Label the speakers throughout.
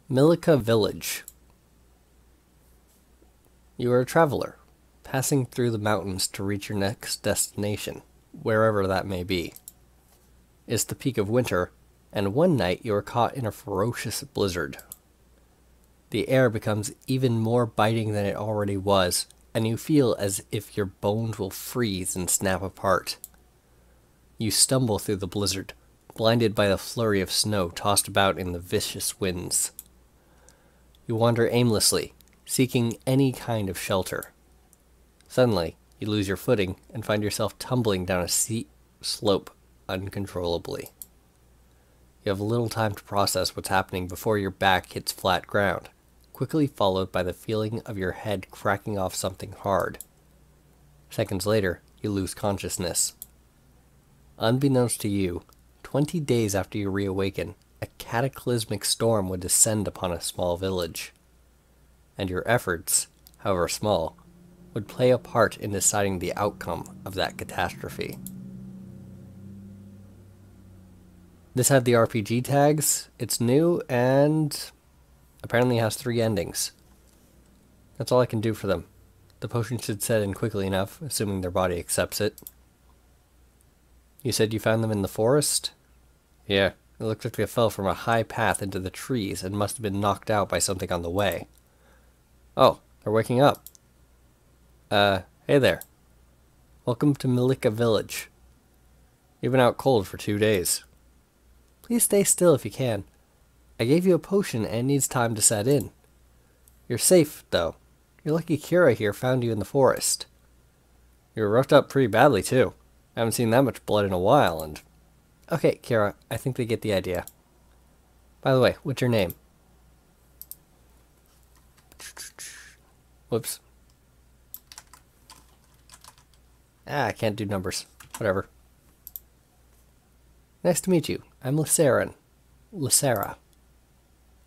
Speaker 1: Milica Village. You are a traveler, passing through the mountains to reach your next destination, wherever that may be. It's the peak of winter, and one night you are caught in a ferocious blizzard. The air becomes even more biting than it already was, and you feel as if your bones will freeze and snap apart. You stumble through the blizzard, blinded by the flurry of snow tossed about in the vicious winds. You wander aimlessly, seeking any kind of shelter. Suddenly, you lose your footing and find yourself tumbling down a steep slope uncontrollably. You have little time to process what's happening before your back hits flat ground, quickly followed by the feeling of your head cracking off something hard. Seconds later, you lose consciousness. Unbeknownst to you, 20 days after you reawaken, a cataclysmic storm would descend upon a small village. And your efforts, however small, would play a part in deciding the outcome of that catastrophe. This had the RPG tags, it's new, and apparently has 3 endings. That's all I can do for them. The potion should set in quickly enough, assuming their body accepts it. You said you found them in the forest? Yeah, it looked like they fell from a high path into the trees and must have been knocked out by something on the way. Oh, they're waking up. Hey there. Welcome to Milica Village. You've been out cold for 2 days. Please stay still if you can. I gave you a potion and it needs time to set in. You're safe, though. Your lucky Kira here found you in the forest. You were roughed up pretty badly, too. I haven't seen that much blood in a while, and... Okay, Kira, I think they get the idea. By the way, what's your name? Whoops. I can't do numbers. Whatever. Nice to meet you. I'm Lysera.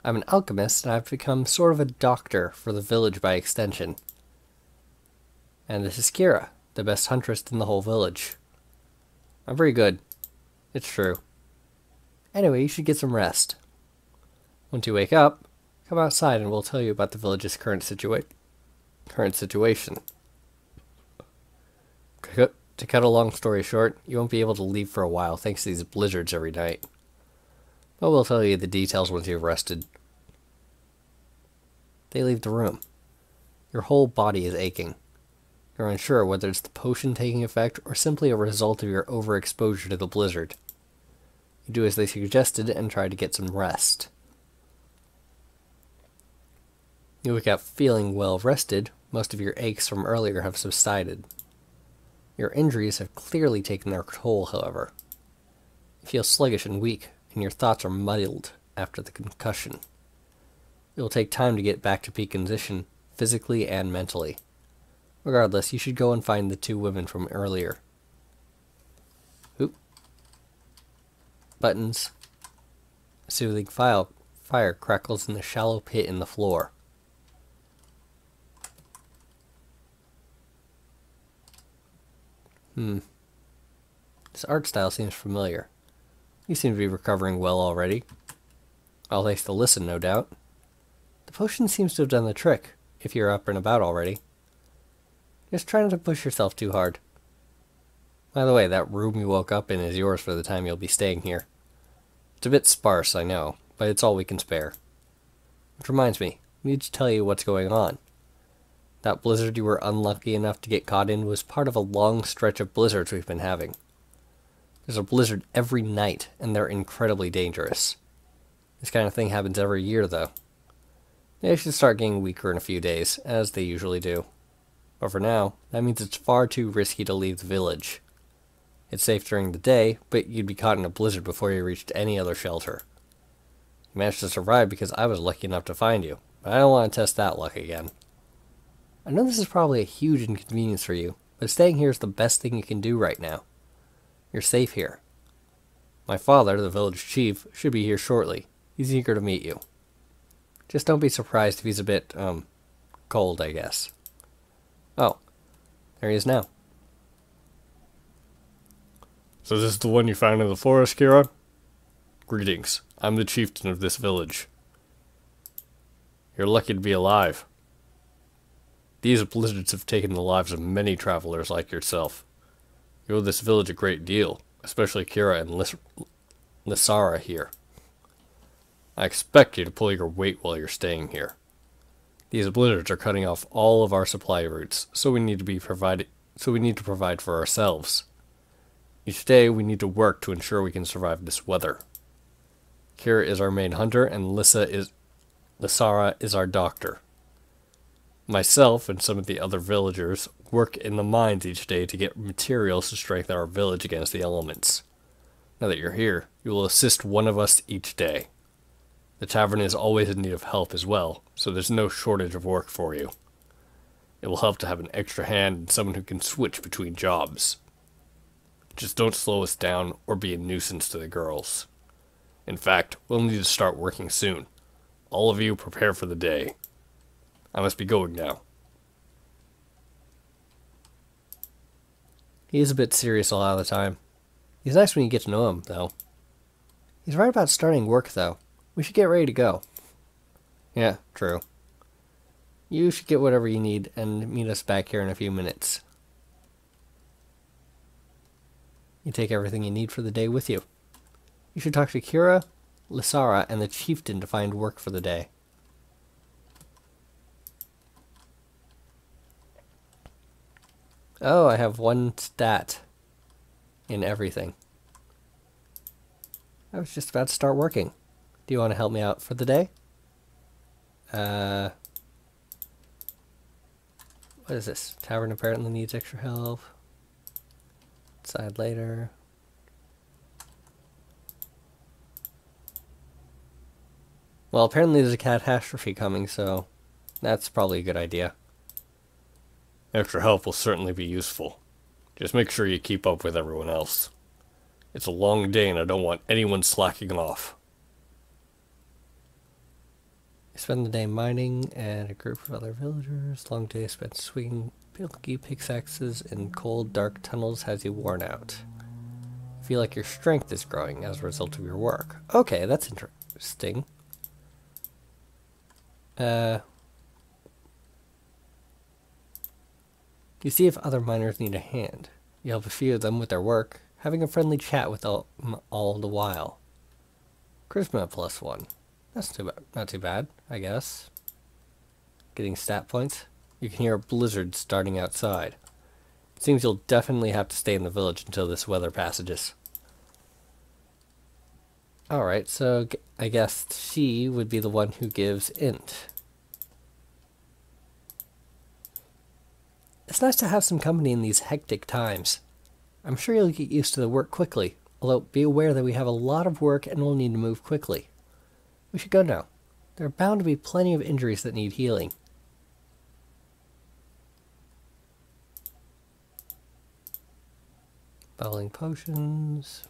Speaker 1: I'm an alchemist, and I've become sort of a doctor for the village by extension. And this is Kira, the best huntress in the whole village. I'm pretty good. It's true. Anyway, you should get some rest. Once you wake up, come outside and we'll tell you about the village's current situation. To cut a long story short, you won't be able to leave for a while thanks to these blizzards every night. But we'll tell you the details once you've rested. They leave the room. Your whole body is aching. You're unsure whether it's the potion taking effect or simply a result of your overexposure to the blizzard. You do as they suggested and try to get some rest. You wake up feeling well rested. Most of your aches from earlier have subsided. Your injuries have clearly taken their toll, however. You feel sluggish and weak, and your thoughts are muddled after the concussion. It will take time to get back to peak condition, physically and mentally. Regardless, you should go and find the 2 women from earlier. Oop. Buttons. A soothing fire crackles in the shallow pit in the floor. This art style seems familiar. You seem to be recovering well already. All thanks to listen, no doubt. The potion seems to have done the trick, if you're up and about already. Just try not to push yourself too hard. By the way, that room you woke up in is yours for the time you'll be staying here. It's a bit sparse, I know, but it's all we can spare. Which reminds me, I need to tell you what's going on. That blizzard you were unlucky enough to get caught in was part of a long stretch of blizzards we've been having. There's a blizzard every night, and they're incredibly dangerous. This kind of thing happens every year, though. They should start getting weaker in a few days, as they usually do. But for now, that means it's far too risky to leave the village. It's safe during the day, but you'd be caught in a blizzard before you reached any other shelter. You managed to survive because I was lucky enough to find you, but I don't want to test that luck again. I know this is probably a huge inconvenience for you, but staying here is the best thing you can do right now. You're safe here. My father, the village chief, should be here shortly. He's eager to meet you. Just don't be surprised if he's a bit, cold, I guess. Oh, there he is now.
Speaker 2: So this is the one you found in the forest, Kira?
Speaker 1: Greetings. I'm the chieftain of this village. You're lucky to be alive. These blizzards have taken the lives of many travelers like yourself. You owe this village a great deal, especially Kira and Lysara here. I expect you to pull your weight while you're staying here. These blizzards are cutting off all of our supply routes, so we need to provide for ourselves. Each day we need to work to ensure we can survive this weather. Kira is our main hunter and Lysara is our doctor. Myself and some of the other villagers work in the mines each day to get materials to strengthen our village against the elements. Now that you're here, you will assist one of us each day. The tavern is always in need of help as well, so there's no shortage of work for you. It will help to have an extra hand and someone who can switch between jobs. Just don't slow us down or be a nuisance to the girls. In fact, we'll need to start working soon. All of you prepare for the day. I must be going now. He is a bit serious a lot of the time. He's nice when you get to know him, though. He's right about starting work, though. We should get ready to go. Yeah, true. You should get whatever you need and meet us back here in a few minutes. You take everything you need for the day with you. You should talk to Kira, Lysara, and the chieftain to find work for the day. Oh, I have one stat in everything. I was just about to start working. Do you want to help me out for the day? What is this? Tavern apparently needs extra help. Decide later. Well, apparently there's a catastrophe coming, so that's probably a good idea. Extra help will certainly be useful. Just make sure you keep up with everyone else. It's a long day and I don't want anyone slacking off. You spend the day mining and a group of other villagers. Long day spent swinging bulky pickaxes in cold, dark tunnels has you worn out. You feel like your strength is growing as a result of your work. Okay, that's interesting. You see if other miners need a hand. You help a few of them with their work, having a friendly chat with all the while. Charisma +1. That's not too bad, I guess. Getting stat points. You can hear a blizzard starting outside. It seems you'll definitely have to stay in the village until this weather passages. Alright, so I guess she would be the one who gives int. It's nice to have some company in these hectic times. I'm sure you'll get used to the work quickly, although be aware that we have a lot of work and we'll need to move quickly. We should go now. There are bound to be plenty of injuries that need healing. Bubbling potions.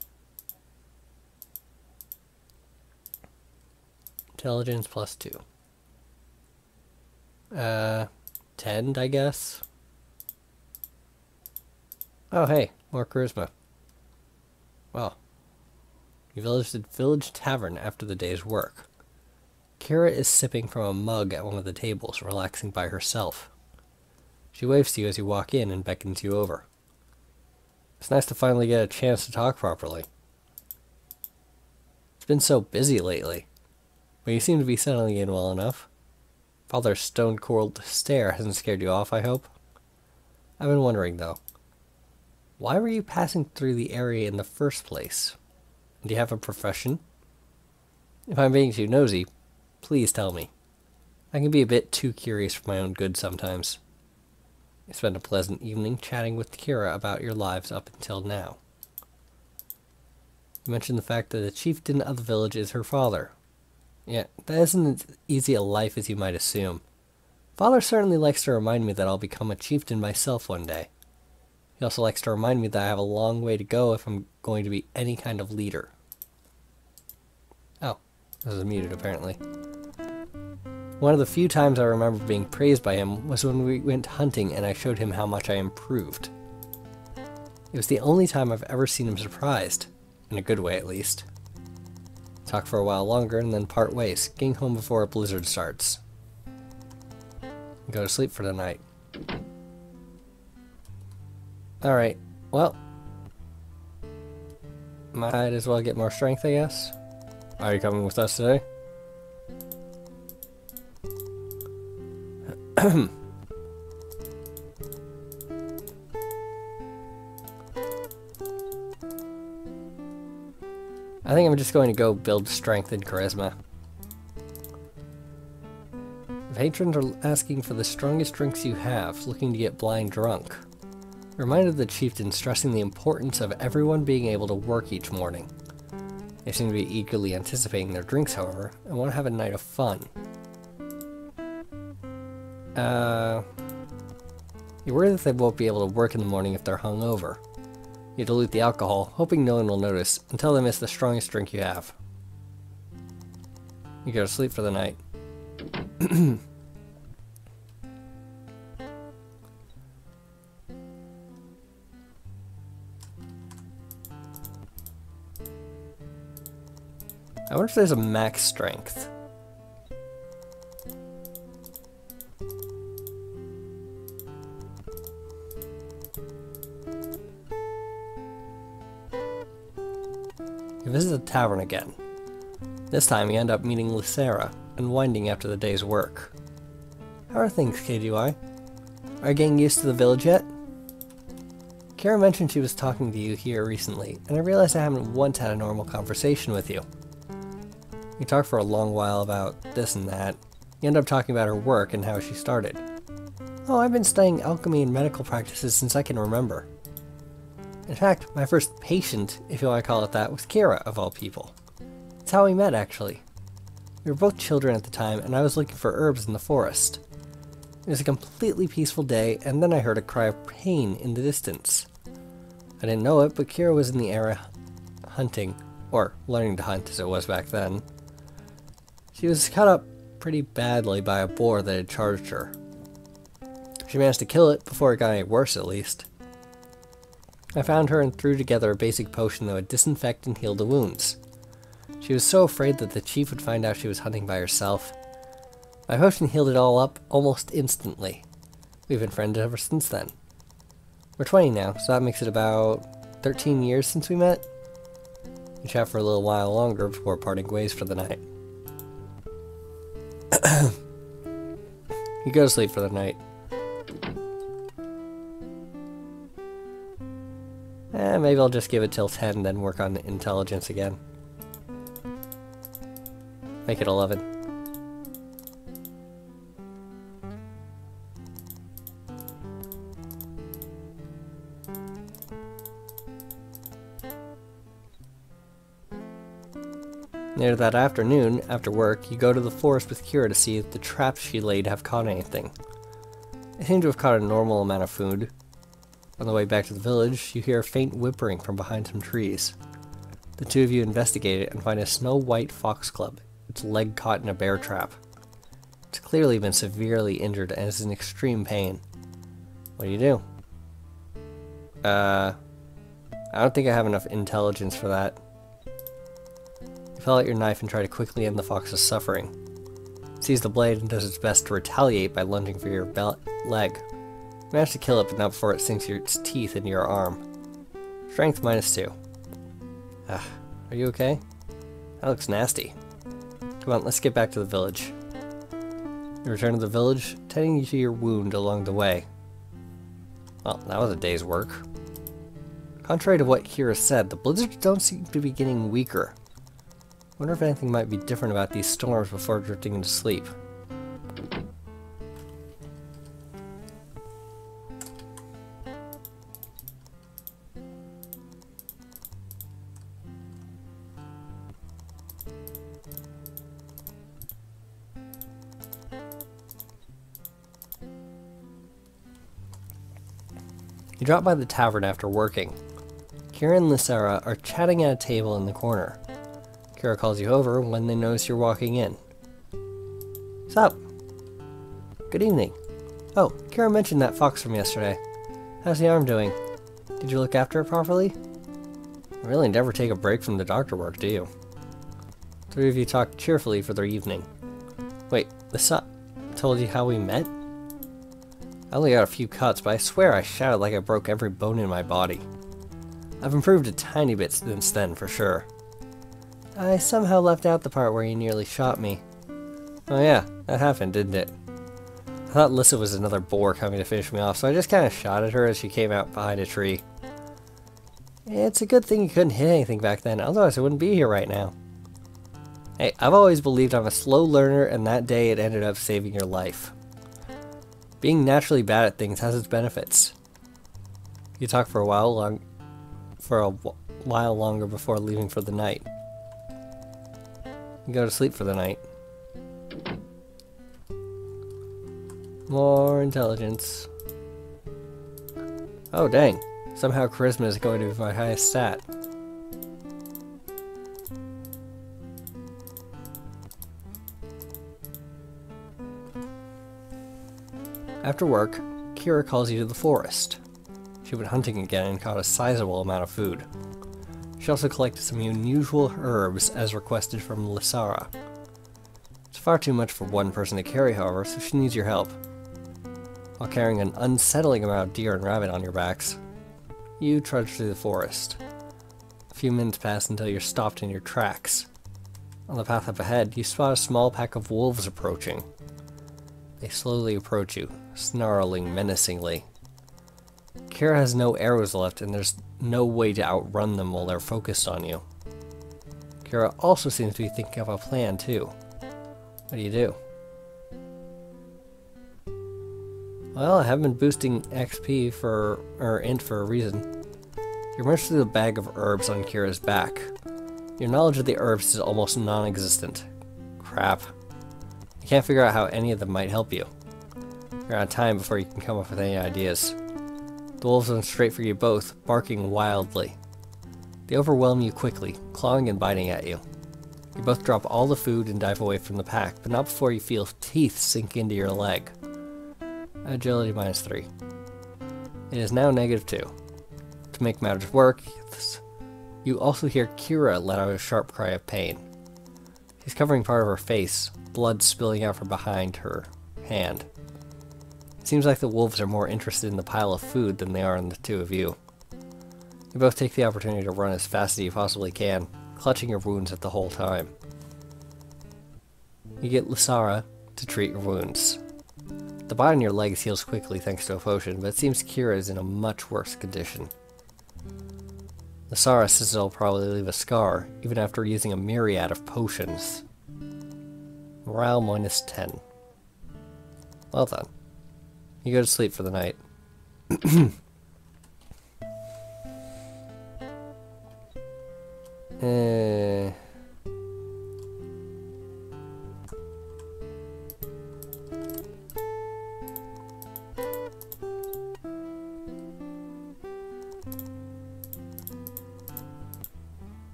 Speaker 1: Intelligence +2. 10, I guess. Oh, hey, more charisma. Well, you visited Village Tavern after the day's work. Kira is sipping from a mug at one of the tables, relaxing by herself. She waves to you as you walk in and beckons you over. It's nice to finally get a chance to talk properly. It's been so busy lately, but you seem to be settling in well enough. Father's stone-cold stare hasn't scared you off, I hope. I've been wondering, though. Why were you passing through the area in the first place? Do you have a profession? If I'm being too nosy, please tell me. I can be a bit too curious for my own good sometimes. You spent a pleasant evening chatting with Kira about your lives up until now. You mentioned the fact that the chieftain of the village is her father. Yeah, that isn't as easy a life as you might assume. Father certainly likes to remind me that I'll become a chieftain myself one day. He also likes to remind me that I have a long way to go if I'm going to be any kind of leader. Oh, this is muted apparently. One of the few times I remember being praised by him was when we went hunting and I showed him how much I improved. It was the only time I've ever seen him surprised, in a good way at least. Talk for a while longer and then part ways, getting home before a blizzard starts. Go to sleep for the night. Alright, well, might as well get more strength, I guess. Are you coming with us today? I think I'm just going to go build strength and charisma. The patrons are asking for the strongest drinks you have, looking to get blind drunk. Reminded the chieftain stressing the importance of everyone being able to work each morning. They seem to be eagerly anticipating their drinks, however, and want to have a night of fun. You're worried that they won't be able to work in the morning if they're hungover. You dilute the alcohol, hoping no one will notice, until they miss the strongest drink you have. You go to sleep for the night. I wonder if there's a max strength. You visit the tavern again. This time you end up meeting Lucera, unwinding after the day's work. How are things, KGY? Are you getting used to the village yet? Kara mentioned she was talking to you here recently, and I realized I haven't once had a normal conversation with you. We talked for a long while about this and that. You end up talking about her work and how she started. Oh, I've been studying alchemy and medical practices since I can remember. In fact, my first patient, if you want to call it that, was Kira, of all people. It's how we met, actually. We were both children at the time, and I was looking for herbs in the forest. It was a completely peaceful day, and then I heard a cry of pain in the distance. I didn't know it, but Kira was in the area hunting, or learning to hunt as it was back then. She was cut up pretty badly by a boar that had charged her. She managed to kill it before it got any worse, at least. I found her and threw together a basic potion that would disinfect and heal the wounds. She was so afraid that the chief would find out she was hunting by herself. My potion healed it all up almost instantly. We've been friends ever since then. We're 20 now, so that makes it about 13 years since we met. We chat for a little while longer before parting ways for the night. You go to sleep for the night. Maybe I'll just give it till 10, then work on intelligence again. Make it 11. Later that afternoon, after work, you go to the forest with Kira to see if the traps she laid have caught anything. They seem to have caught a normal amount of food. On the way back to the village, you hear a faint whimpering from behind some trees. The two of you investigate it and find a snow-white foxglove, its leg caught in a bear trap. It's clearly been severely injured and is in extreme pain. What do? I don't think I have enough intelligence for that. You pull out your knife and try to quickly end the fox's suffering. It sees the blade and does its best to retaliate by lunging for your leg. You manage to kill it, but not before it sinks its teeth into your arm. Strength -2. Are you okay? That looks nasty. Come on, let's get back to the village. You return to the village, tending to your wound along the way. Well, that was a day's work. Contrary to what Kira said, the blizzards don't seem to be getting weaker. Wonder if anything might be different about these storms before drifting into sleep. You drop by the tavern after working. Kira and Lucera are chatting at a table in the corner. Kira calls you over when they notice you're walking in. What's up? Good evening. Oh, Kira mentioned that fox from yesterday. How's the arm doing? Did you look after it properly? You really never take a break from the doctor work, do you? Three of you talked cheerfully for their evening. Wait, the son told you how we met? I only got a few cuts, but I swear I shouted like I broke every bone in my body. I've improved a tiny bit since then, for sure. I somehow left out the part where you nearly shot me. Oh yeah, that happened, didn't it? I thought Lissa was another boar coming to finish me off, so I just kind of shot at her as she came out behind a tree. It's a good thing you couldn't hit anything back then, otherwise I wouldn't be here right now. Hey, I've always believed I'm a slow learner, and that day it ended up saving your life. Being naturally bad at things has its benefits. You talk for a while longer before leaving for the night. You go to sleep for the night. More intelligence. Oh dang, somehow charisma is going to be my highest stat. After work, Kira calls you to the forest. She went hunting again and caught a sizable amount of food. She also collected some unusual herbs as requested from Lysara. It's far too much for one person to carry, however, so she needs your help. While carrying an unsettling amount of deer and rabbit on your backs, you trudge through the forest. A few minutes pass until you're stopped in your tracks. On the path up ahead, you spot a small pack of wolves approaching. They slowly approach you, snarling menacingly. Kira has no arrows left, and there's no way to outrun them while they're focused on you. Kira also seems to be thinking of a plan, too. What do? Well, I haven't been boosting XP or int for a reason. You rush through the bag of herbs on Kira's back. Your knowledge of the herbs is almost non-existent. Crap. You can't figure out how any of them might help you. You're out of time before you can come up with any ideas. The wolves run straight for you both, barking wildly. They overwhelm you quickly, clawing and biting at you. You both drop all the food and dive away from the pack, but not before you feel teeth sink into your leg. Agility -3. It is now -2. To make matters worse, you also hear Kira let out a sharp cry of pain. She's covering part of her face, blood spilling out from behind her hand. It seems like the wolves are more interested in the pile of food than they are in the two of you. You both take the opportunity to run as fast as you possibly can, clutching your wounds at the whole time. You get Lysara to treat your wounds. The bite on your legs heals quickly thanks to a potion, but it seems Kira is in a much worse condition. Lysara says it'll probably leave a scar, even after using a myriad of potions. Morale -10. Well done. You go to sleep for the night.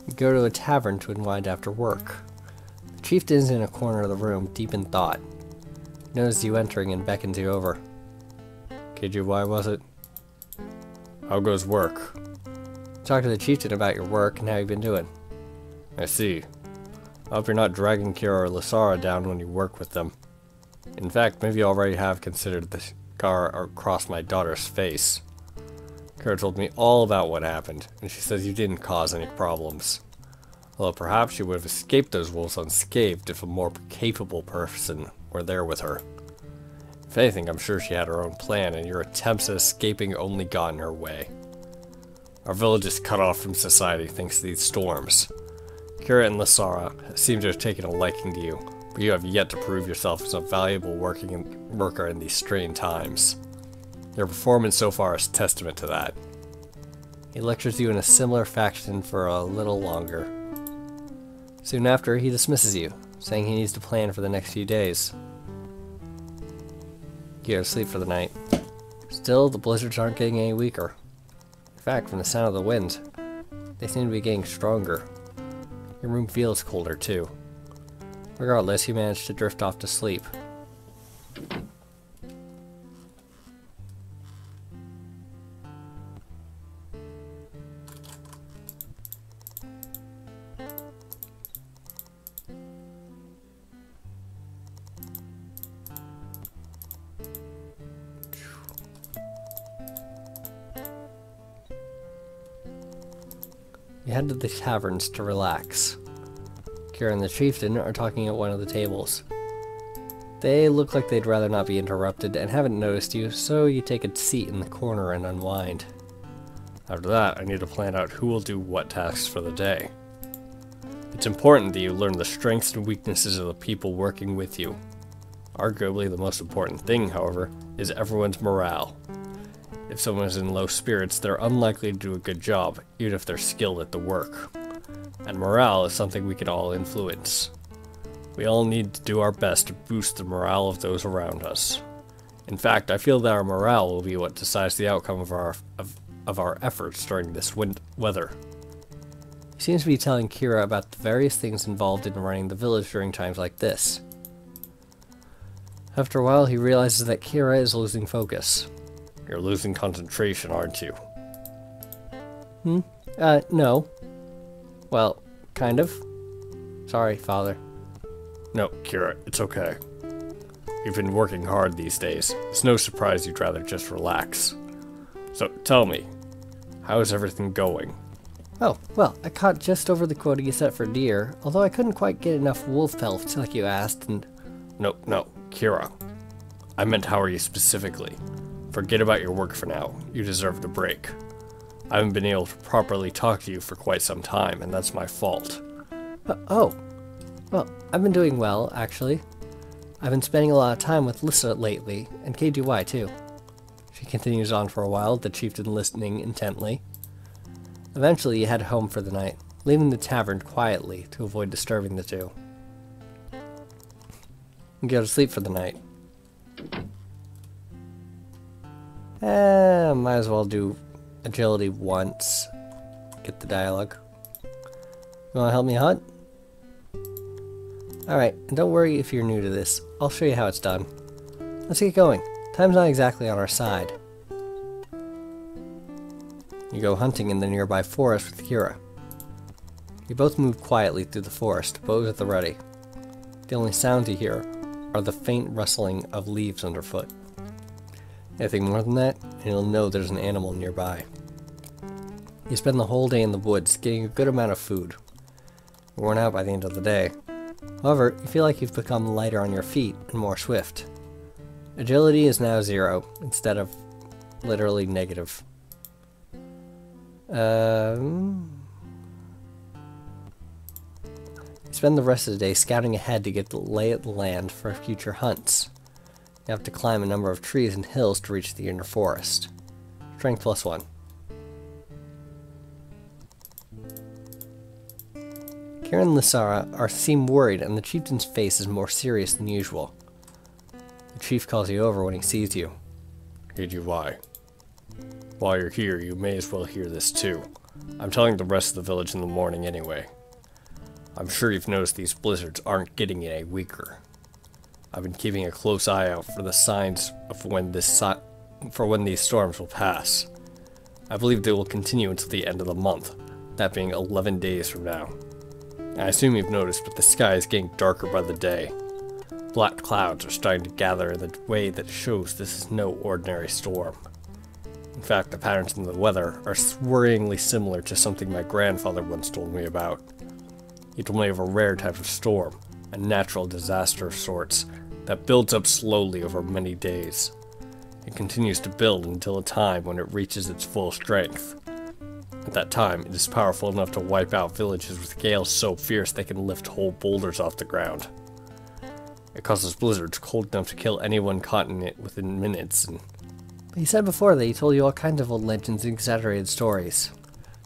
Speaker 1: You go to a tavern to unwind after work. The chieftain is in a corner of the room, deep in thought. He notices you entering and beckons you over. Kiju, why was it? How goes work? Talk to the chieftain about your work and how you've been doing. I see. I hope you're not dragging Kira or Lysara down when you work with them. In fact, maybe you already have considered the scar across my daughter's face. Kira told me all about what happened, and she says you didn't cause any problems. Although perhaps she would have escaped those wolves unscathed if a more capable person were there with her. If anything, I'm sure she had her own plan, and your attempts at escaping only got in her way. Our village is cut off from society thanks to these storms. Kira and Lysara seem to have taken a liking to you, but you have yet to prove yourself as a valuable worker in these strained times. Your performance so far is testament to that. He lectures you in a similar fashion for a little longer. Soon after, he dismisses you, saying he needs to plan for the next few days. You go to sleep for the night. Still, the blizzards aren't getting any weaker. In fact, from the sound of the wind, they seem to be getting stronger. Your room feels colder, too. Regardless, you manage to drift off to sleep. You head to the taverns to relax. Kira and the chieftain are talking at one of the tables. They look like they'd rather not be interrupted and haven't noticed you, so you take a seat in the corner and unwind.
Speaker 2: After that, I need to plan out who will do what tasks for the day. It's important that you learn the strengths and weaknesses of the people working with you. Arguably the most important thing, however, is everyone's morale. If someone is in low spirits, they're unlikely to do a good job, even if they're skilled at the work. And morale is something we can all influence. We all need to do our best to boost the morale of those around us. In fact, I feel that our morale will be what decides the outcome of our efforts during this weather.
Speaker 1: He seems to be telling Kira about the various things involved in running the village during times like this. After a while, he realizes that Kira is losing focus.
Speaker 2: You're losing concentration, aren't you?
Speaker 1: No. Well, kind of. Sorry, Father.
Speaker 2: No, Kira, it's okay. You've been working hard these days. It's no surprise you'd rather just relax. So, tell me, how is everything going?
Speaker 1: Oh, well, I caught just over the quota you set for deer, although I couldn't quite get enough wolf pelts like you asked, and...
Speaker 2: No, Kira. I meant how are you specifically. Forget about your work for now. You deserve a break. I haven't been able to properly talk to you for quite some time, and that's my fault.
Speaker 1: Oh. Well, I've been doing well, actually. I've been spending a lot of time with Lissa lately, and KGY too. She continues on for a while, the chieftain listening intently. Eventually, you head home for the night, leaving the tavern quietly to avoid disturbing the two. You go to sleep for the night. Might as well do agility once. Get the dialogue. You wanna help me hunt? Alright, and don't worry if you're new to this. I'll show you how it's done. Let's get going. Time's not exactly on our side. You go hunting in the nearby forest with Kira. You both move quietly through the forest, bows at the ready. The only sounds you hear are the faint rustling of leaves underfoot. Anything more than that, and you'll know there's an animal nearby. You spend the whole day in the woods, getting a good amount of food. You're worn out by the end of the day. However, you feel like you've become lighter on your feet and more swift. Agility is now 0, instead of literally negative. You spend the rest of the day scouting ahead to get the lay of the land for future hunts. You have to climb a number of trees and hills to reach the inner forest. Strength +1. Kira and Lissara seem worried, and the chieftain's face is more serious than usual. The chief calls you over when he sees you.
Speaker 2: KGY. While you're here, you may as well hear this too. I'm telling the rest of the village in the morning anyway. I'm sure you've noticed these blizzards aren't getting any weaker. I've been keeping a close eye out for the signs of when these storms will pass. I believe they will continue until the end of the month, that being 11 days from now. I assume you've noticed, but the sky is getting darker by the day. Black clouds are starting to gather in the way that shows this is no ordinary storm. In fact, the patterns in the weather are worryingly similar to something my grandfather once told me about. He told me of a rare type of storm, a natural disaster of sorts, that builds up slowly over many days. It continues to build until a time when it reaches its full strength. At that time, it is powerful enough to wipe out villages with gales so fierce they can lift whole boulders off the ground. It causes blizzards cold enough to kill anyone caught in it within minutes.
Speaker 1: But he said before that he told you all kinds of old legends and exaggerated stories.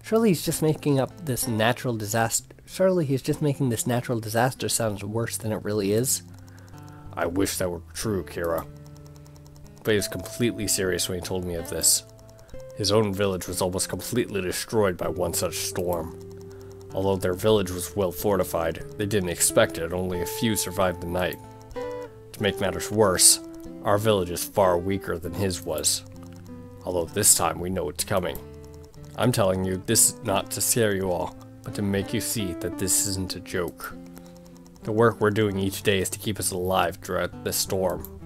Speaker 1: Surely he's just making this natural disaster sound worse than it really is.
Speaker 2: I wish that were true, Kira. But he was completely serious when he told me of this. His own village was almost completely destroyed by one such storm. Although their village was well fortified, they didn't expect it, and only a few survived the night. To make matters worse, our village is far weaker than his was. Although this time we know it's coming. I'm telling you this not to scare you all, but to make you see that this isn't a joke. The work we're doing each day is to keep us alive throughout this storm.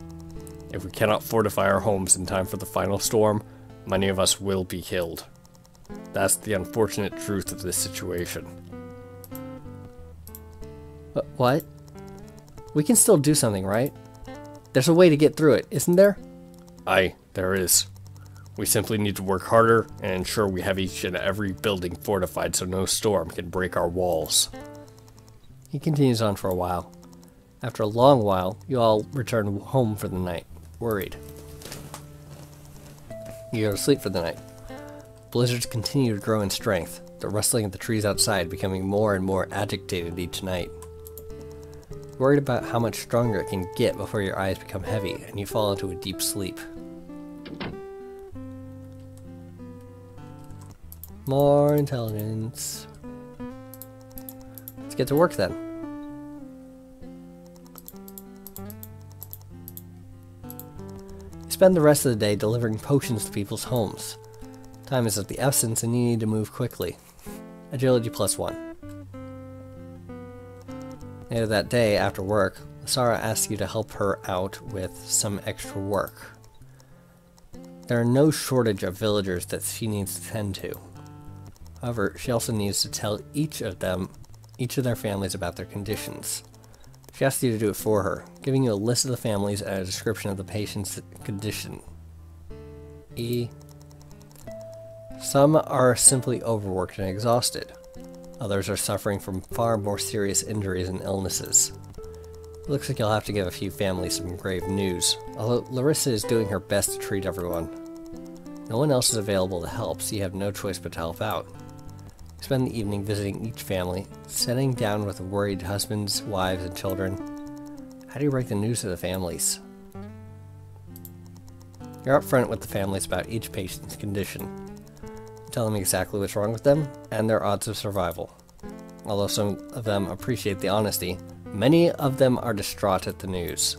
Speaker 2: If we cannot fortify our homes in time for the final storm, many of us will be killed. That's the unfortunate truth of this situation.
Speaker 1: What? We can still do something, right? There's a way to get through it, isn't there?
Speaker 2: Aye, there is. We simply need to work harder and ensure we have each and every building fortified so no storm can break our walls.
Speaker 1: He continues on for a while. After a long while, you all return home for the night, worried. You go to sleep for the night. Blizzards continue to grow in strength, the rustling of the trees outside becoming more and more agitated each night. Worried about how much stronger it can get before your eyes become heavy and you fall into a deep sleep. More intelligence. Let's get to work then. You spend the rest of the day delivering potions to people's homes. Time is of the essence and you need to move quickly. Agility +1. Later that day, after work, Lysara asks you to help her out with some extra work. There are no shortage of villagers that she needs to tend to. However, she also needs to tell each of their families about their conditions. She asks you to do it for her, giving you a list of the families and a description of the patient's condition. E. Some are simply overworked and exhausted. Others are suffering from far more serious injuries and illnesses. It looks like you'll have to give a few families some grave news, although Larissa is doing her best to treat everyone. No one else is available to help, so you have no choice but to help out. You spend the evening visiting each family, sitting down with the worried husbands, wives, and children. How do you break the news to the families? You're upfront with the families about each patient's condition. Tell them exactly what's wrong with them and their odds of survival. Although some of them appreciate the honesty, many of them are distraught at the news.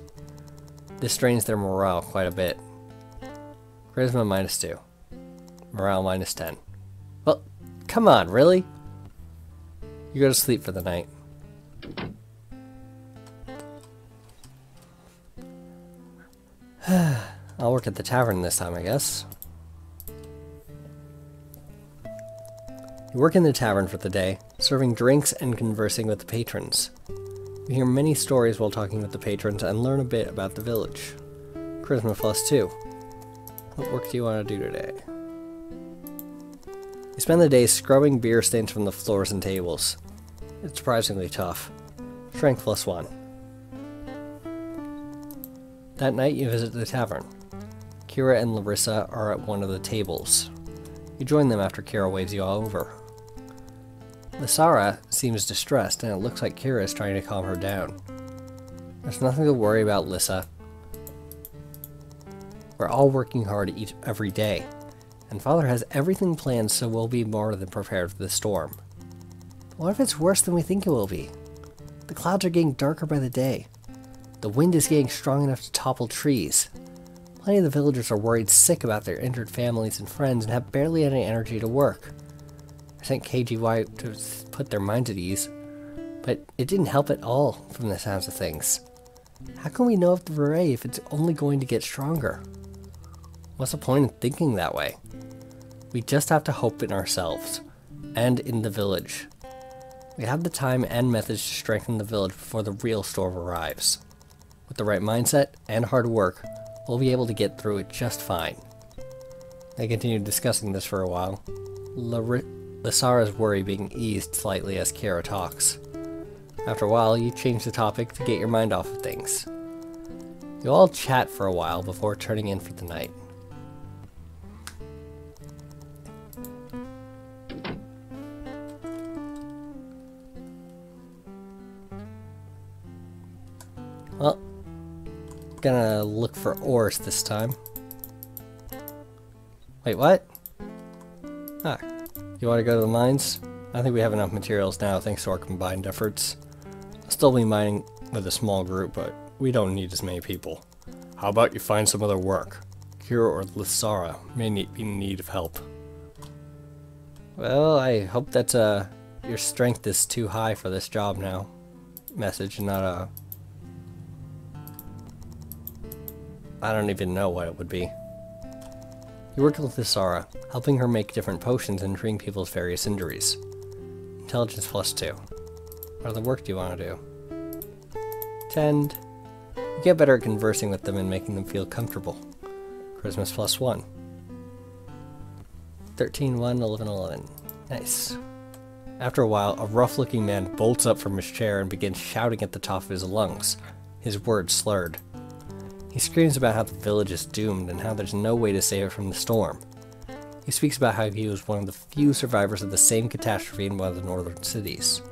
Speaker 1: This strains their morale quite a bit. Charisma -2. Morale -10. Well, come on, really? You go to sleep for the night. I'll work at the tavern this time, I guess. You work in the tavern for the day, serving drinks and conversing with the patrons. You hear many stories while talking with the patrons and learn a bit about the village. Charisma +2. What work do you want to do today? You spend the day scrubbing beer stains from the floors and tables. It's surprisingly tough. Strength +1. That night you visit the tavern. Kira and Larissa are at one of the tables. You join them after Kira waves you all over. Lysara seems distressed, and it looks like Kira is trying to calm her down. There's nothing to worry about, Lyssa. We're all working hard every day, and Father has everything planned so we'll be more than prepared for the storm. But what if it's worse than we think it will be? The clouds are getting darker by the day. The wind is getting strong enough to topple trees. Plenty of the villagers are worried sick about their injured families and friends and have barely any energy to work. I sent KGY to put their minds at ease, but it didn't help at all from the sounds of things. How can we know if the Verre if it's only going to get stronger? What's the point in thinking that way? We just have to hope in ourselves, and in the village. We have the time and methods to strengthen the village before the real storm arrives. With the right mindset and hard work, we'll be able to get through it just fine. They continued discussing this for a while, Lysara's worry being eased slightly as Kira talks. After a while, you change the topic to get your mind off of things. You all chat for a while before turning in for the night. Well, gonna look for ores this time. Wait, what? Ah, you want to go to the mines? I think we have enough materials now thanks to our combined efforts. I'll still be mining with a small group, but we don't need as many people.
Speaker 2: How about you find some other work? Kira or Lysara may be in need of help.
Speaker 1: Well, I hope that your strength is too high for this job now. Message, not a... I don't even know what it would be. You work with Lysara, helping her make different potions and treating people's various injuries. Intelligence +2. What other work do you want to do? Tend. You get better at conversing with them and making them feel comfortable. Charisma +1. 13, 1, 11, 11. Nice. After a while, a rough-looking man bolts up from his chair and begins shouting at the top of his lungs, his words slurred. He screams about how the village is doomed and how there's no way to save it from the storm. He speaks about how he was one of the few survivors of the same catastrophe in one of the northern cities.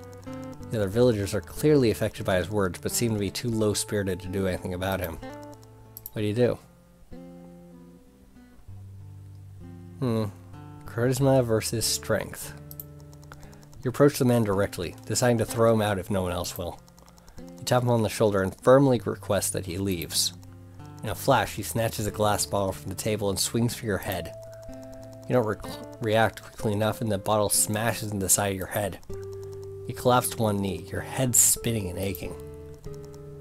Speaker 1: The other villagers are clearly affected by his words, but seem to be too low-spirited to do anything about him. What do you do? Charisma versus strength. You approach the man directly, deciding to throw him out if no one else will. You tap him on the shoulder and firmly request that he leaves. In a flash, he snatches a glass bottle from the table and swings for your head. You don't react quickly enough and the bottle smashes into the side of your head. You collapse to one knee, your head spinning and aching.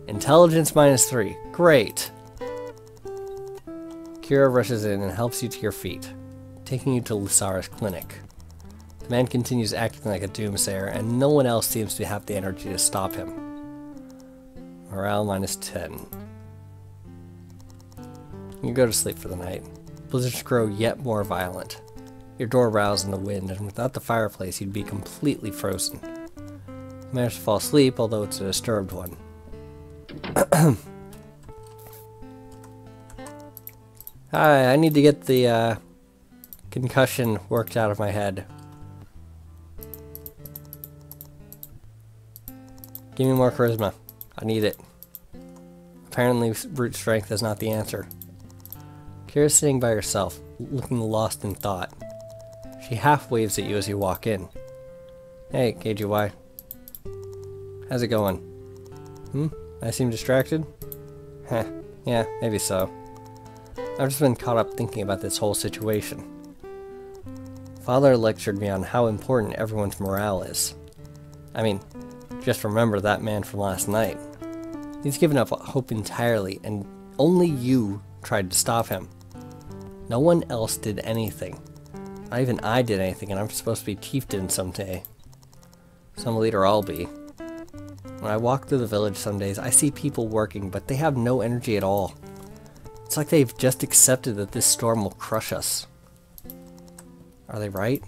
Speaker 1: Intelligence -3. Great! Kira rushes in and helps you to your feet, taking you to Lysara's clinic. The man continues acting like a doomsayer, and no one else seems to have the energy to stop him. Morale -10. You go to sleep for the night. Blizzards grow yet more violent. Your door rows in the wind, and without the fireplace you'd be completely frozen. You manage to fall asleep, although it's a disturbed one. Hi, I need to get the concussion worked out of my head. Give me more charisma. I need it. Apparently, brute strength is not the answer. Kira's sitting by herself, looking lost in thought. She half waves at you as you walk in. Hey, KGY. How's it going? I seem distracted? Heh, yeah, maybe so. I've just been caught up thinking about this whole situation. Father lectured me on how important everyone's morale is. I mean, just remember that man from last night. He's given up hope entirely, and only you tried to stop him. No one else did anything. Not even I did anything, and I'm supposed to be chieftain someday. Some leader I'll be. When I walk through the village some days, I see people working, but they have no energy at all. It's like they've just accepted that this storm will crush us. Are they right?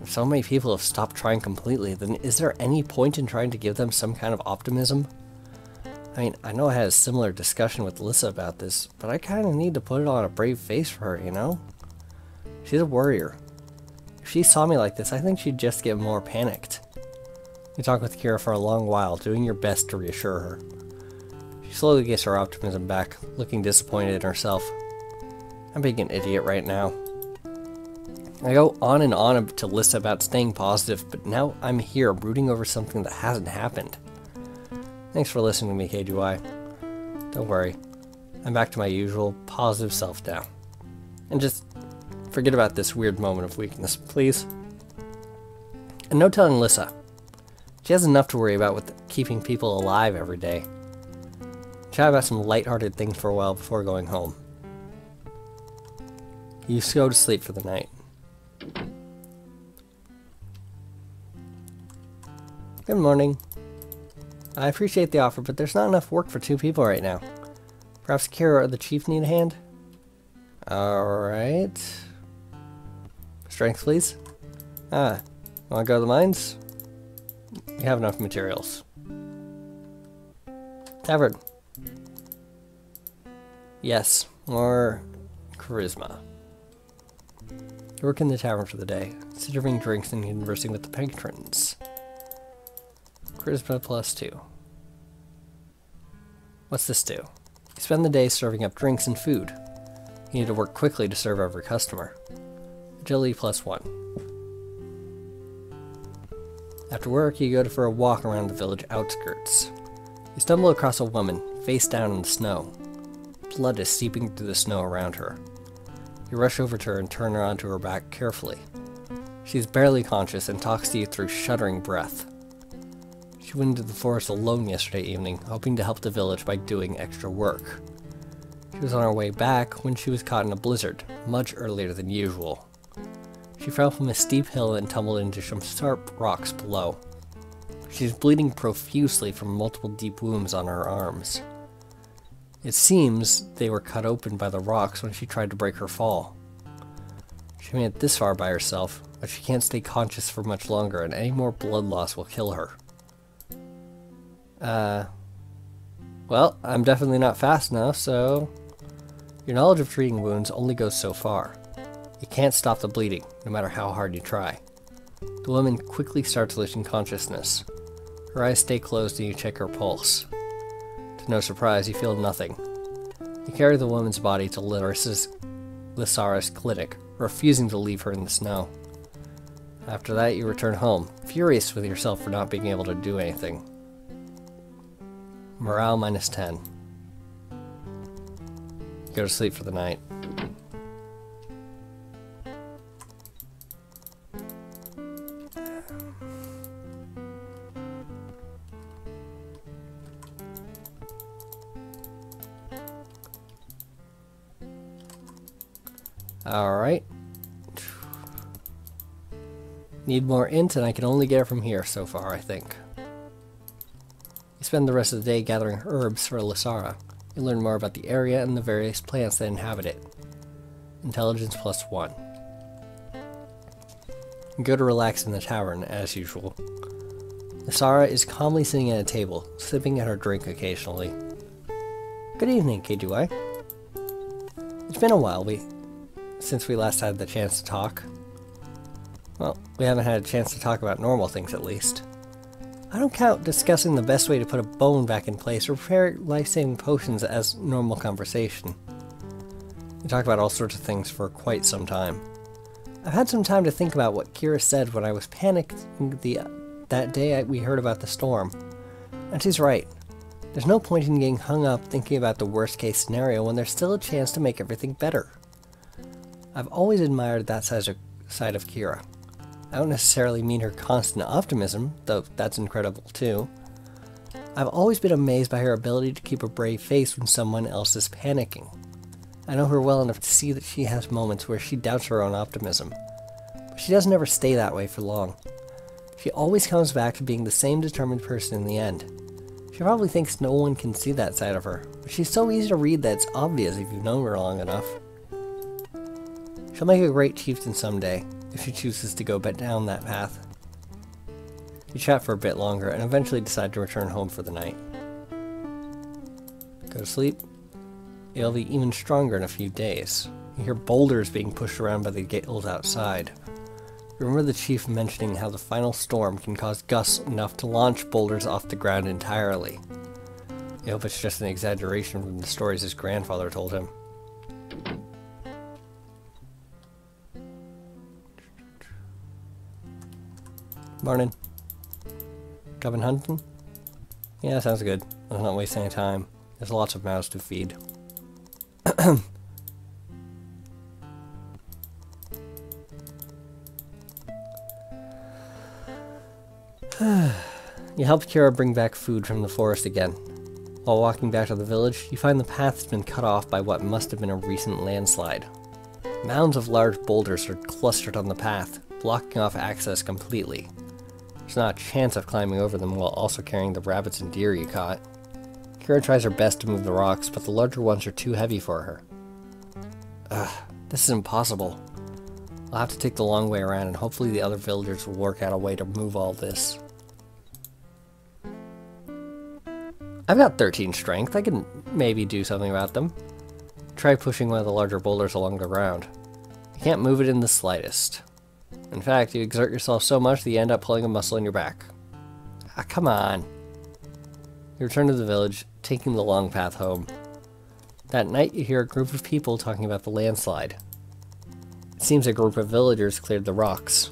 Speaker 1: If so many people have stopped trying completely, then is there any point in trying to give them some kind of optimism? I mean, I know I had a similar discussion with Lissa about this, but I kind of need to put it on a brave face for her, you know? She's a warrior. If she saw me like this, I think she'd just get more panicked. You talk with Kira for a long while, doing your best to reassure her. She slowly gets her optimism back, looking disappointed in herself. I'm being an idiot right now. I go on and on to Lissa about staying positive, but now I'm here brooding over something that hasn't happened. Thanks for listening to me, KGY. Don't worry, I'm back to my usual positive self now. And just forget about this weird moment of weakness, please. And no telling Lissa. She has enough to worry about with keeping people alive every day. Chat about some lighthearted things for a while before going home. You go to sleep for the night. Good morning. I appreciate the offer, but there's not enough work for 2 people right now. Perhaps Kira or the chief need a hand? Alright. Strength, please. Wanna go to the mines? We have enough materials. Tavern. Yes, more charisma. You work in the tavern for the day, serving drinks and conversing with the patrons. Charisma +2. What's this do? You spend the day serving up drinks and food. You need to work quickly to serve every customer. Agility +1. After work, you go for a walk around the village outskirts. You stumble across a woman, face down in the snow. Blood is seeping through the snow around her. You rush over to her and turn her onto her back carefully. She's barely conscious and talks to you through shuddering breath. She went into the forest alone yesterday evening, hoping to help the village by doing extra work. She was on her way back when she was caught in a blizzard, much earlier than usual. She fell from a steep hill and tumbled into some sharp rocks below. She was bleeding profusely from multiple deep wounds on her arms. It seems they were cut open by the rocks when she tried to break her fall. She made it this far by herself, but she can't stay conscious for much longer, and any more blood loss will kill her. Well, I'm definitely not fast now, so... Your knowledge of treating wounds only goes so far. You can't stop the bleeding, no matter how hard you try. The woman quickly starts losing consciousness. Her eyes stay closed and you check her pulse. To no surprise, you feel nothing. You carry the woman's body to Lysara's clinic, refusing to leave her in the snow. After that, you return home, furious with yourself for not being able to do anything. Morale -10. Go to sleep for the night. Alright. Need more int, and I can only get it from here so far, I think. You spend the rest of the day gathering herbs for Lysara. You learn more about the area and the various plants that inhabit it. Intelligence +1. You go to relax in the tavern, as usual. Lysara is calmly sitting at a table, sipping at her drink occasionally. Good evening, KGY. It's been a while since we last had the chance to talk. Well, we haven't had a chance to talk about normal things at least. I don't count discussing the best way to put a bone back in place or prepare life-saving potions as normal conversation. We talk about all sorts of things for quite some time. I've had some time to think about what Kira said when I was panicked that day we heard about the storm. And she's right. There's no point in getting hung up thinking about the worst case scenario when there's still a chance to make everything better. I've always admired that side of Kira. I don't necessarily mean her constant optimism, though that's incredible too. I've always been amazed by her ability to keep a brave face when someone else is panicking. I know her well enough to see that she has moments where she doubts her own optimism, but she doesn't ever stay that way for long. She always comes back to being the same determined person in the end. She probably thinks no one can see that side of her, but she's so easy to read that it's obvious if you've known her long enough. She'll make a great chieftain someday, if she chooses to go down that path. You chat for a bit longer and eventually decide to return home for the night. Go to sleep. You'll be even stronger in a few days. You hear boulders being pushed around by the guild outside. You remember the chief mentioning how the final storm can cause gusts enough to launch boulders off the ground entirely. You hope it's just an exaggeration from the stories his grandfather told him. Morning. Coming hunting? Yeah, sounds good. Let's not waste any time. There's lots of mouths to feed. You help Kira bring back food from the forest again. While walking back to the village, you find the path has been cut off by what must have been a recent landslide. Mounds of large boulders are clustered on the path, blocking off access completely. There's not a chance of climbing over them while also carrying the rabbits and deer you caught. Kira tries her best to move the rocks, but the larger ones are too heavy for her. This is impossible. I'll have to take the long way around, and hopefully the other villagers will work out a way to move all this. I've got 13 strength. I can maybe do something about them. Try pushing one of the larger boulders along the ground. You can't move it in the slightest. In fact, you exert yourself so much that you end up pulling a muscle in your back. Come on. You return to the village, taking the long path home. That night, you hear a group of people talking about the landslide. It seems a group of villagers cleared the rocks.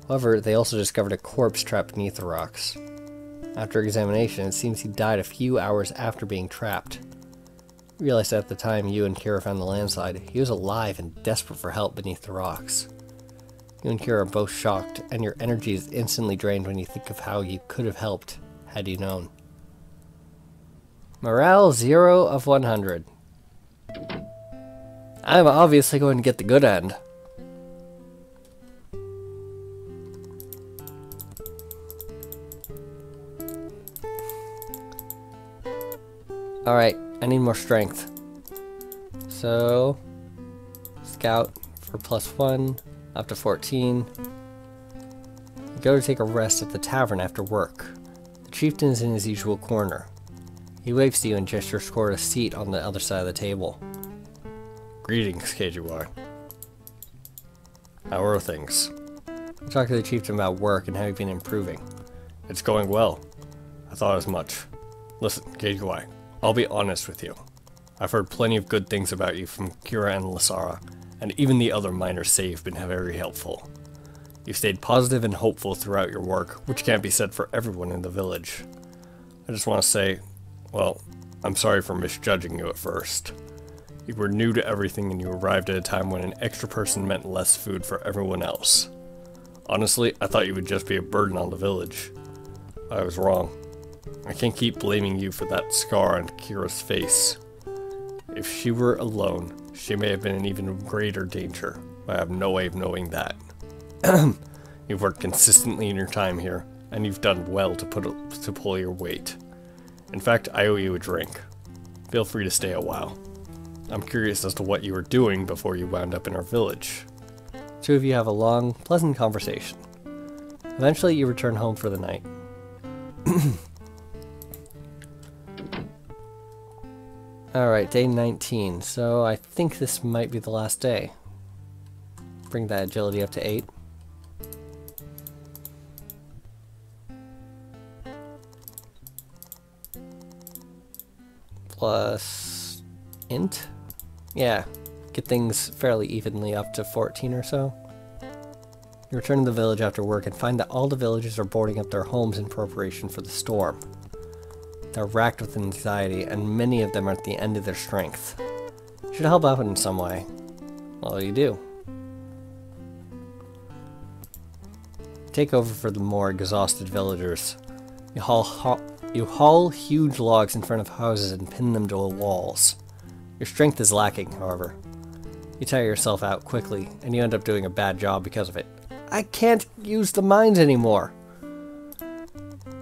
Speaker 1: However, they also discovered a corpse trapped beneath the rocks. After examination, it seems he died a few hours after being trapped. You realize that at the time you and Kira found the landslide, he was alive and desperate for help beneath the rocks. You and Kira are both shocked, and your energy is instantly drained when you think of how you could have helped, had you known. Morale 0 of 100. I'm obviously going to get the good end. Alright, I need more strength. So, scout for +1, up to 14. You go to take a rest at the tavern after work. The chieftain is in his usual corner. He waves to you and gestures toward a seat on the other side of the table.
Speaker 2: Greetings, KGY. How are things?
Speaker 1: You talk to the chieftain about work and how you've been improving.
Speaker 2: It's going well. I thought as much. Listen, KGY, I'll be honest with you. I've heard plenty of good things about you from Kira and Lasara, and even the other miners say you've been very helpful. You've stayed positive and hopeful throughout your work, which can't be said for everyone in the village. I just want to say, well, I'm sorry for misjudging you at first. You were new to everything and you arrived at a time when an extra person meant less food for everyone else. Honestly, I thought you would just be a burden on the village. I was wrong. I can't keep blaming you for that scar on Kira's face. If she were alone, she may have been in even greater danger, but I have no way of knowing that. You've worked consistently in your time here, and you've done well to pull your weight. In fact, I owe you a drink. Feel free to stay a while. I'm curious as to what you were doing before you wound up in our village.
Speaker 1: The two of you have a long, pleasant conversation. Eventually, you return home for the night. Alright, day 19. So I think this might be the last day. Bring that agility up to 8. Plus int? Yeah, get things fairly evenly up to 14 or so. You return to the village after work and find that all the villagers are boarding up their homes in preparation for the storm. They're racked with anxiety, and many of them are at the end of their strength. You should help out in some way. Well, you do. Take over for the more exhausted villagers. You haul huge logs in front of houses and pin them to walls. Your strength is lacking, however. You tire yourself out quickly, and you end up doing a bad job because of it. I can't use the mines anymore!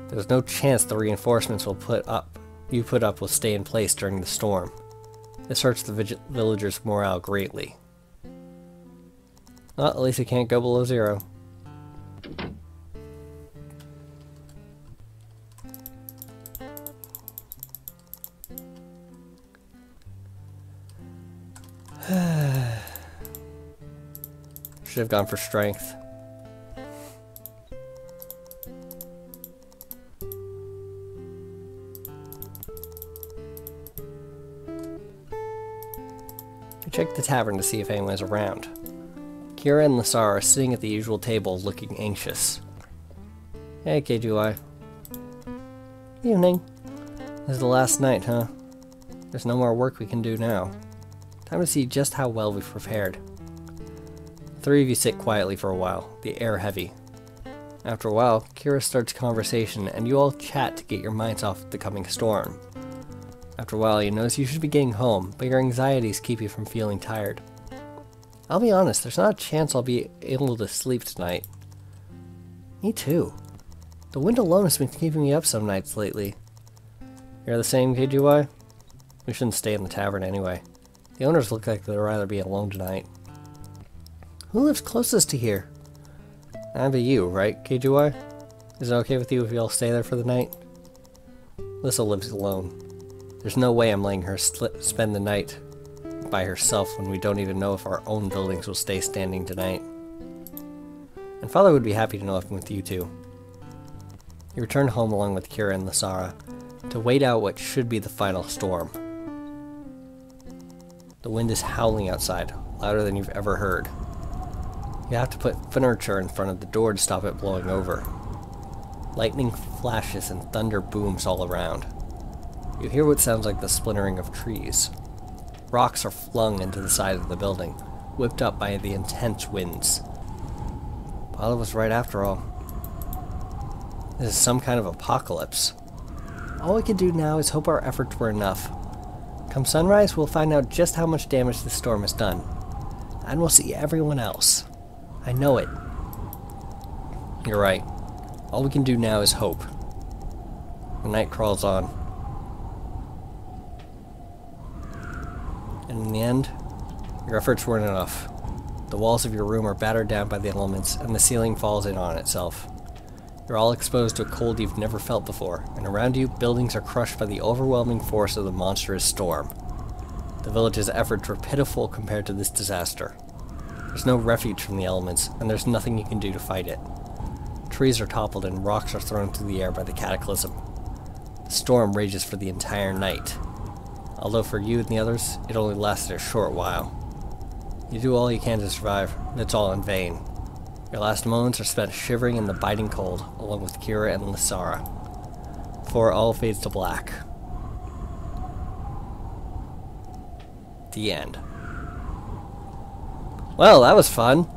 Speaker 1: There's no chance the reinforcements you put up will stay in place during the storm. This hurts the villagers' morale greatly. Well, at least it can't go below 0. Should have gone for strength. Check the tavern to see if anyone is around. Kira and Lasara are sitting at the usual table looking anxious. Hey, KGY. Evening. This is the last night, huh? There's no more work we can do now. Time to see just how well we've prepared. The 3 of you sit quietly for a while, the air heavy. After a while, Kira starts conversation and you all chat to get your minds off the coming storm. After a while, you notice you should be getting home, but your anxieties keep you from feeling tired. I'll be honest, there's not a chance I'll be able to sleep tonight. Me too. The wind alone has been keeping me up some nights lately. You're the same, KGY? We shouldn't stay in the tavern anyway. The owners look like they'd rather be alone tonight. Who lives closest to here? That'd be you, right, KGY? Is it okay with you if we all stay there for the night? Lissa lives alone. There's no way I'm letting her spend the night by herself when we don't even know if our own buildings will stay standing tonight. And Father would be happy to know if I'm with you too. You return home along with Kira and Lasara to wait out what should be the final storm. The wind is howling outside, louder than you've ever heard. You have to put furniture in front of the door to stop it blowing over. Lightning flashes and thunder booms all around. You hear what sounds like the splintering of trees. Rocks are flung into the side of the building, whipped up by the intense winds. Father was right after all. This is some kind of apocalypse. All we can do now is hope our efforts were enough. Come sunrise, we'll find out just how much damage the storm has done. And we'll see everyone else. I know it. You're right. All we can do now is hope. The night crawls on. And in the end, your efforts weren't enough. The walls of your room are battered down by the elements, and the ceiling falls in on itself. You're all exposed to a cold you've never felt before, and around you, buildings are crushed by the overwhelming force of the monstrous storm. The village's efforts were pitiful compared to this disaster. There's no refuge from the elements, and there's nothing you can do to fight it. Trees are toppled and rocks are thrown through the air by the cataclysm. The storm rages for the entire night. Although for you and the others, it only lasted a short while. You do all you can to survive, but it's all in vain. Your last moments are spent shivering in the biting cold, along with Kira and Lysara, before it all fades to black. The end. Well, that was fun.